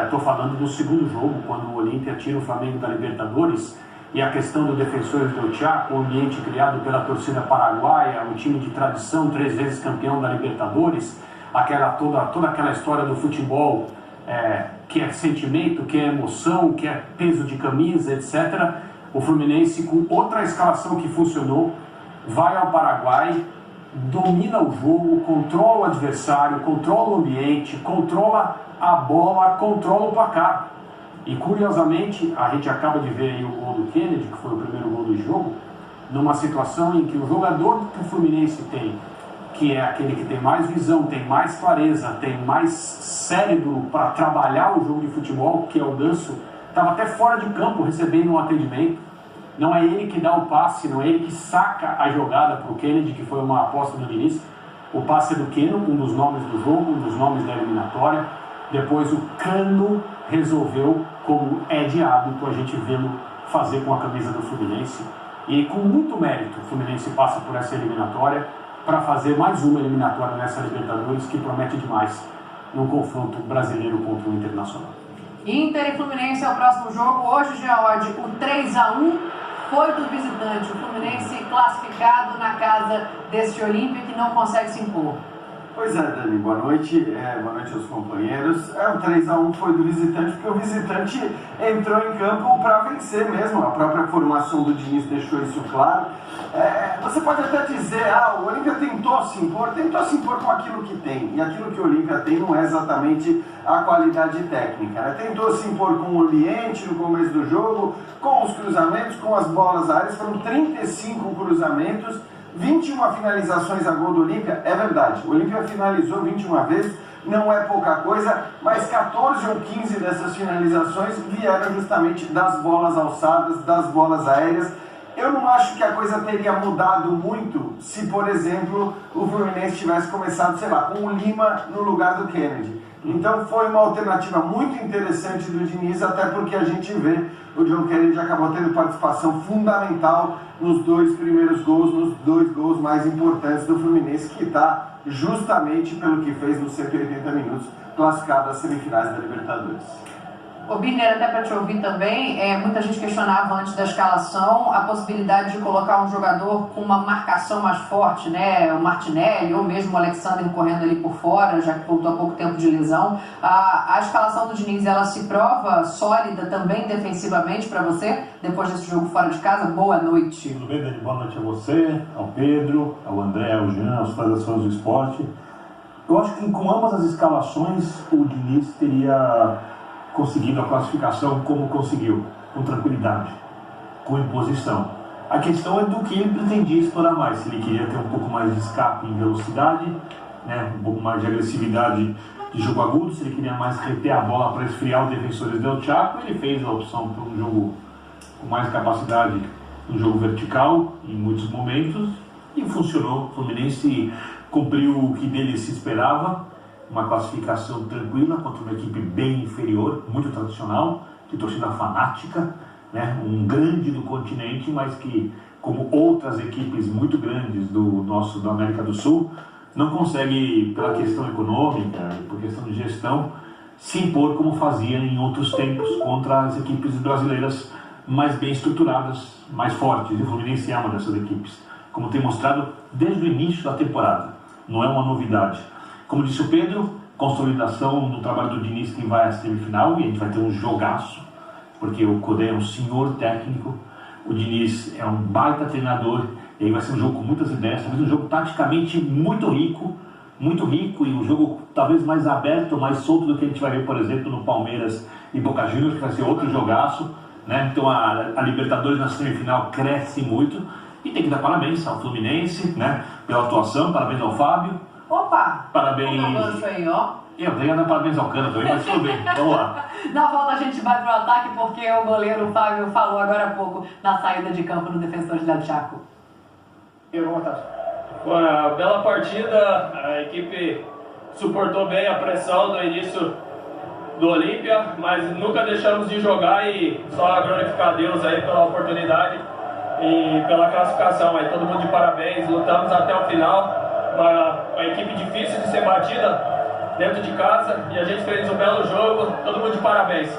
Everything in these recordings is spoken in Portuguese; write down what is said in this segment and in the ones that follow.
Estou falando do segundo jogo, quando o Olímpia tira o Flamengo da Libertadores, e a questão do Defensores del Chaco, o ambiente criado pela torcida paraguaia, um time de tradição, 3 vezes campeão da Libertadores, toda aquela história do futebol, que é sentimento, que é emoção, que é peso de camisa, etc. O Fluminense, com outra escalação que funcionou, vai ao Paraguai, domina o jogo, controla o adversário, controla o ambiente, controla a bola, controla o placar. E curiosamente, a gente acaba de ver aí o gol do Kennedy, que foi o primeiro gol do jogo, numa situação em que o jogador que o Fluminense tem, que é aquele que tem mais visão, tem mais clareza, tem mais cérebro para trabalhar o jogo de futebol, que é o Ganso, estava até fora de campo recebendo um atendimento. Não é ele que dá o passe, não é ele que saca a jogada para o Kennedy, que foi uma aposta do Diniz. O passe é do Keno, um dos nomes do jogo, um dos nomes da eliminatória. Depois o Cano resolveu, como é de hábito, a gente vê-lo fazer com a camisa do Fluminense. E com muito mérito, o Fluminense passa por essa eliminatória para fazer mais uma eliminatória nessa Libertadores, que promete demais no confronto brasileiro contra o Internacional. Inter e Fluminense é o próximo jogo. Hoje, George, o 3-1 foi do visitante. O Fluminense classificado na casa deste Olímpia que não consegue se impor. Pois é, Dani, boa noite aos companheiros. O 3-1 foi do visitante, porque o visitante entrou em campo para vencer mesmo. A própria formação do Diniz deixou isso claro. Você pode até dizer, o Olímpia tentou se impor com aquilo que tem. E aquilo que o Olímpia tem não é exatamente a qualidade técnica, né? Tentou se impor com o ambiente no começo do jogo, com os cruzamentos, com as bolas aéreas. Foram 35 cruzamentos, 21 finalizações a gol do Olímpia. É verdade, o Olímpia finalizou 21 vezes, não é pouca coisa, mas 14 ou 15 dessas finalizações vieram justamente das bolas alçadas, das bolas aéreas. Eu não acho que a coisa teria mudado muito se, por exemplo, o Fluminense tivesse começado, com o Lima no lugar do Kennedy. Então foi uma alternativa muito interessante do Diniz, até porque a gente vê o John Kennedy acabou tendo participação fundamental nos 2 primeiros gols, nos 2 gols mais importantes do Fluminense, que está justamente pelo que fez nos 180 minutos, classificado às semifinais da Libertadores. Ô Birner, até para te ouvir também, muita gente questionava antes da escalação a possibilidade de colocar um jogador com uma marcação mais forte, né? O Martinelli ou mesmo o Alexander correndo ali por fora, já que voltou há pouco tempo de lesão. A escalação do Diniz, ela se prova sólida também defensivamente para você, depois desse jogo fora de casa? Boa noite. Tudo bem, Dani? Boa noite a você, ao Pedro, ao André, ao Jean, aos fãs do esporte. Eu acho que com ambas as escalações o Diniz teria conseguindo a classificação como conseguiu, com tranquilidade, com imposição. A questão é do que ele pretendia explorar mais, se ele queria ter um pouco mais de escape em velocidade, né, um pouco mais de agressividade de jogo agudo, se ele queria mais reter a bola para esfriar o Defensores del Chaco. Ele fez a opção por um jogo com mais capacidade, um jogo vertical em muitos momentos, e funcionou. O Fluminense cumpriu o que dele se esperava, uma classificação tranquila contra uma equipe bem inferior, muito tradicional, de torcida fanática, né? Um grande do continente, mas que, como outras equipes muito grandes da América do Sul, não consegue, pela questão econômica e por questão de gestão, se impor como fazia em outros tempos contra as equipes brasileiras mais bem estruturadas, mais fortes. E o Fluminense é uma dessas equipes, como tem mostrado desde o início da temporada. Não é uma novidade. Como disse o Pedro, consolidação no trabalho do Diniz, que vai à semifinal, e a gente vai ter um jogaço, porque o Codé é um senhor técnico, o Diniz é um baita treinador, e aí vai ser um jogo com muitas ideias, talvez um jogo taticamente muito rico, e um jogo talvez mais aberto, mais solto do que a gente vai ver, por exemplo, no Palmeiras e Boca Juniors, que vai ser outro jogaço, né? Então a Libertadores na semifinal cresce muito, e tem que dar parabéns ao Fluminense, né, pela atuação, parabéns ao Fábio. Opa! Parabéns. Aí, ó. Eu tenho que dar parabéns ao Cano também, mas tudo bem, vamos lá. Na volta a gente vai pro ataque, porque o goleiro Fábio falou agora há pouco na saída de campo do Defensores del Chaco. Foi uma bela partida, a equipe suportou bem a pressão no início do Olímpia, mas nunca deixamos de jogar, e só glorificar a Deus aí pela oportunidade e pela classificação. Aí todo mundo de parabéns, lutamos até o final. Uma equipe difícil de ser batida, dentro de casa e a gente fez um belo jogo, todo mundo de parabéns.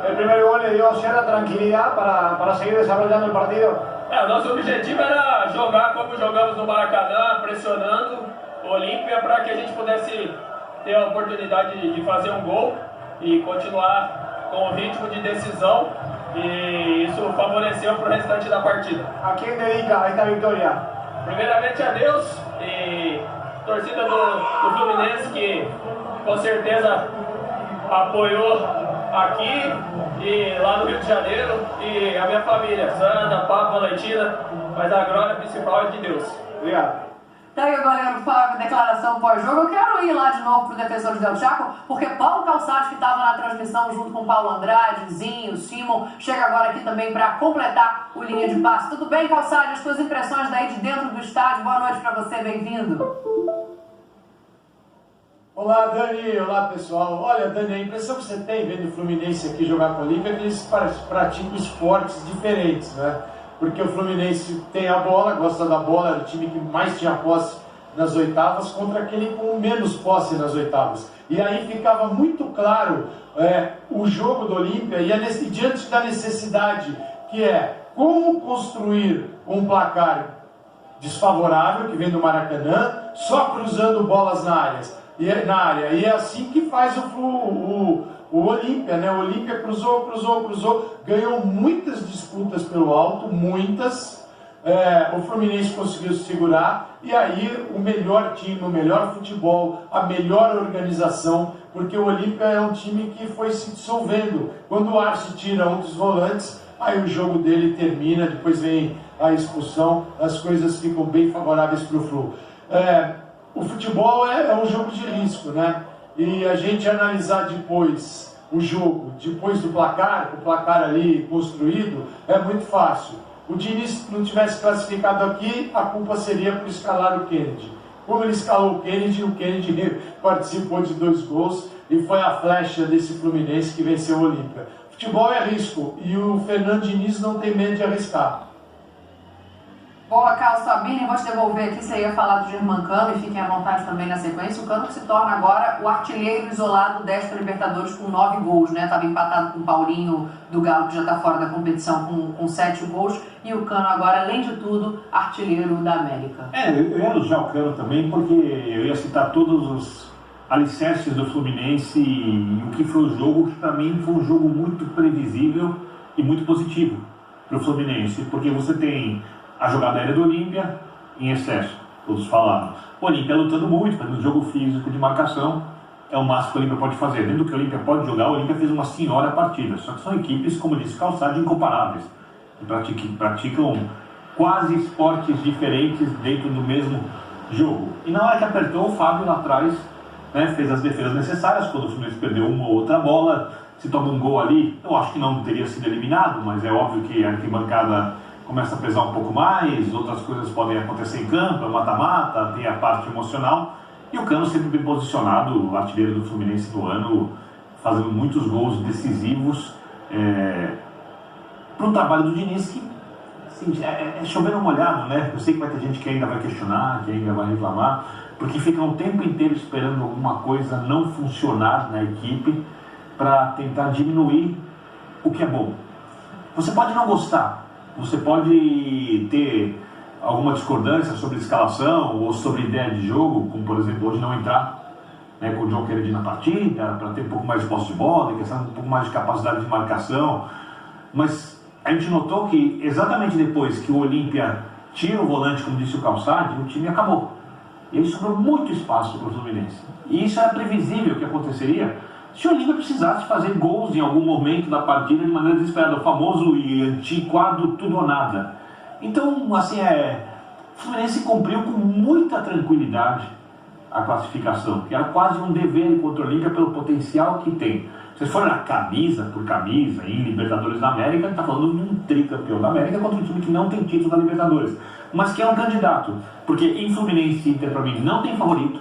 El primer gol le dio cierta tranquilidad para seguir desarrollando el partido. Nosso objetivo era jogar como jogamos no Maracanã, pressionando o Olímpia para que a gente pudesse ter a oportunidade de fazer um gol e continuar com o ritmo de decisão, e isso favoreceu para o restante da partida. ¿A quién dedica esta victoria? Primeiramente a Deus e torcida do Fluminense, que com certeza apoiou aqui e lá no Rio de Janeiro, e a minha família, Sandra, Papo, Valentina, mas a glória principal é de Deus. Obrigado. Tá aí o goleiro Fábio, declaração pós-jogo. Eu quero ir lá de novo pro Defensores del Chaco, porque Paulo Calçade, que estava na transmissão junto com Paulo Andrade, Zinho, Simon, chega agora aqui também para completar o linha de passe. Tudo bem, Calçade? As suas impressões daí de dentro do estádio. Boa noite para você, bem-vindo. Olá, Dani. Olá, pessoal. Olha, Dani, a impressão que você tem vendo o Fluminense aqui jogar com o Olímpia é que eles praticam esportes diferentes, né? Porque o Fluminense tem a bola, gosta da bola, era o time que mais tinha posse nas oitavas, contra aquele com menos posse nas oitavas. E aí ficava muito claro o jogo do Olímpia e diante da necessidade, que é como construir um placar desfavorável, que vem do Maracanã, só cruzando bolas na área. E é assim que faz o Olímpia, né? O Olímpia cruzou, ganhou muitas disputas pelo alto, muitas. O Fluminense conseguiu se segurar, e aí o melhor time, o melhor futebol, a melhor organização, porque o Olímpia é um time que foi se dissolvendo. Quando o Arce tira um dos volantes, aí o jogo dele termina, depois vem a expulsão, as coisas ficam bem favoráveis para o Flu. O futebol é um jogo de risco, né? E a gente analisar depois o jogo, depois do placar, o placar ali construído, é muito fácil. O Diniz não tivesse classificado aqui, a culpa seria por escalar o Kennedy. Como ele escalou o Kennedy participou de 2 gols e foi a flecha desse Fluminense que venceu o Olímpia. Futebol é risco e o Fernando Diniz não tem medo de arriscar. Boa, Carlos Sabine, vou te devolver aqui, você ia falar do Germancano e fiquem à vontade também na sequência. O Cano que se torna agora o artilheiro isolado 10 para Libertadores com 9 gols, né? Estava empatado com o Paulinho do Galo, que já está fora da competição, com 7 gols. E o Cano agora, além de tudo, artilheiro da América. Eu ia elogiar o Cano também, porque eu ia citar todos os alicerces do Fluminense e o que foi o jogo, que para mim foi um jogo muito previsível e muito positivo para o Fluminense, porque você tem a jogada aérea do Olímpia em excesso, todos falaram. O Olímpia lutando muito, fazendo jogo físico de marcação, é o máximo que o Olímpia pode fazer. Dentro do que o Olímpia pode jogar, o Olímpia fez uma senhora partida. Só que são equipes, como disse Calçado, incomparáveis, que praticam quase esportes diferentes dentro do mesmo jogo. E na hora que apertou, o Fábio lá atrás, né, fez as defesas necessárias. Quando o Fluminense perdeu uma ou outra bola, se toma um gol ali, eu acho que não teria sido eliminado, mas é óbvio que a arquibancada começa a pesar um pouco mais, outras coisas podem acontecer em campo, é mata-mata, tem a parte emocional. E o Cano sempre bem posicionado, o artilheiro do Fluminense do ano, fazendo muitos gols decisivos para o trabalho do Diniz, que assim, é chover uma olhada, né? Eu sei que vai ter gente que ainda vai questionar, que ainda vai reclamar, porque fica o tempo inteiro esperando alguma coisa não funcionar na equipe para tentar diminuir o que é bom. Você pode não gostar, você pode ter alguma discordância sobre escalação ou sobre ideia de jogo, como por exemplo hoje não entrar, né, com o John Kennedy na partida, para ter um pouco mais de posse de bola, um pouco mais de capacidade de marcação, mas a gente notou que exatamente depois que o Olímpia tira o volante, como disse o Calçade, o time acabou. E aí sobrou muito espaço para o Fluminense. E isso era previsível que aconteceria se o Olímpia precisasse fazer gols em algum momento da partida de maneira desesperada, o famoso e antiquado tudo ou nada. Então, assim, o Fluminense cumpriu com muita tranquilidade a classificação, que era quase um dever contra o Olímpia pelo potencial que tem. Se vocês forem na camisa por camisa, em Libertadores da América, a gente está falando de um tricampeão da América contra um time que não tem título da Libertadores, mas que é um candidato, porque em Fluminense e Inter, para mim, não tem favorito.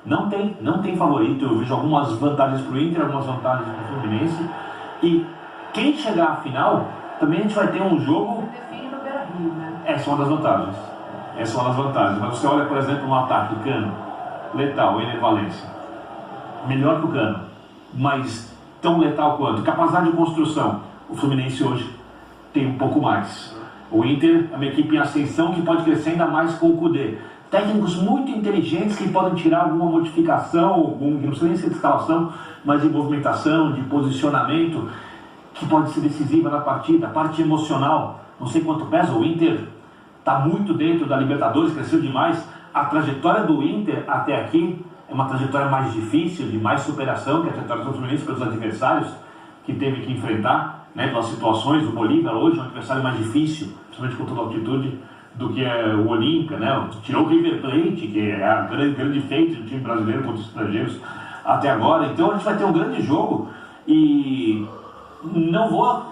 Não tem favorito. Eu vejo algumas vantagens para o Inter, algumas vantagens para o Fluminense. E quem chegar à final, também a gente vai ter um jogo. Define no Beira-Rio, né? Essa é uma das vantagens. Mas você olha, por exemplo, no ataque do Cano, letal, Ener Valencia. melhor que o Cano, mas tão letal quanto. Capacidade de construção, o Fluminense hoje tem um pouco mais. O Inter é uma equipe em ascensão que pode crescer ainda mais com o Kudê. Técnicos muito inteligentes que podem tirar alguma modificação, não precisa nem ser de escalação, mas de movimentação, de posicionamento, que pode ser decisiva na partida. A parte emocional, não sei quanto pesa, o Inter está muito dentro da Libertadores, cresceu demais. A trajetória do Inter até aqui é uma trajetória mais difícil, de mais superação, que a trajetória do Fluminense pelos adversários que teve que enfrentar, né, pelas situações. O Bolívar hoje é um adversário mais difícil, principalmente com toda a altitude, do que é o Olímpia, né? Tirou o River Plate, que é a grande feito do time brasileiro contra os estrangeiros até agora. Então a gente vai ter um grande jogo e não vou